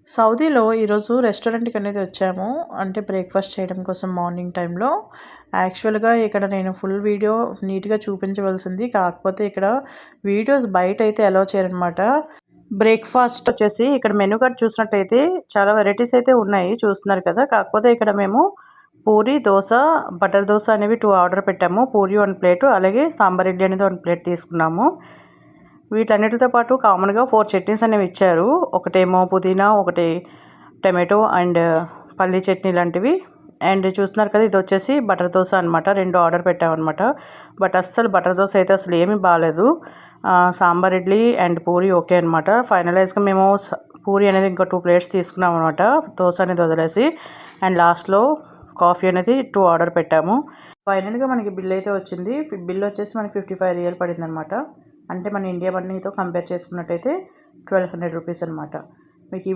సౌదీలో ఈరోజు రెస్టారెంట్‌కి అనేది వచ్చాము. అంటే బ్రేక్‌ఫాస్ట్ చేయడం కోసం మార్నింగ్ టైంలో. యాక్చువల్‌గా ఇక్కడ నేను ఫుల్ వీడియో నీట్‌గా చూపించవలసింది. కాకపోతే ఇక్కడ వీడియోస్ బయటైతే అలౌ చేయరనమాట. బ్రేక్‌ఫాస్ట్ వచ్చేసి ఇక్కడ మెనూ కార్డ్ చూసినట్టయితే చాలా వెరైటీస్ అయితే ఉన్నాయి. చూస్తున్నారు కదా! కాకపోతే ఇక్కడ మేము పూరి, దోస, బటర్ దోస అనేవి 2 ఆర్డర్ పెట్టాము. పూరి 1 ప్లేటు, అలాగే సాంబార్ ఇడ్లీ అనేది 1 ప్లేట్ తీసుకున్నాము. వీటన్నిటితో పాటు కామన్‌గా 4 చట్నీస్ అనేవి ఇచ్చారు. ఒకటేమో పుదీనా, ఒకటి టమాటో అండ్ పల్లీ చట్నీ లాంటివి. అండ్ చూస్తున్నారు కదా! ఇదొచ్చేసి బటర్ దోస అనమాట. 2 ఆర్డర్ పెట్టామనమాట. బట్ అస్సలు బటర్ దోస అయితే అసలు ఏమీ బాలేదు. సాంబార్ ఇడ్లీ అండ్ పూరి ఓకే అనమాట. ఫైనలైజ్‌గా మేము పూరి అనేది ఇంకో 2 ప్లేట్స్ తీసుకున్నాం అనమాట. దోస అనేది వదిలేసి. అండ్ లాస్ట్‌లో కాఫీ అనేది 2 ఆర్డర్ పెట్టాము. ఫైనల్‌గా మనకి బిల్ అయితే వచ్చింది. బిల్ వచ్చేసి మనకి 55 రియల్ పడిందనమాట. అంటే మన ఇండియా మనీతో కంపేర్ చేసుకున్నట్టయితే 1200 రూపీస్ అనమాట. మీకు ఈ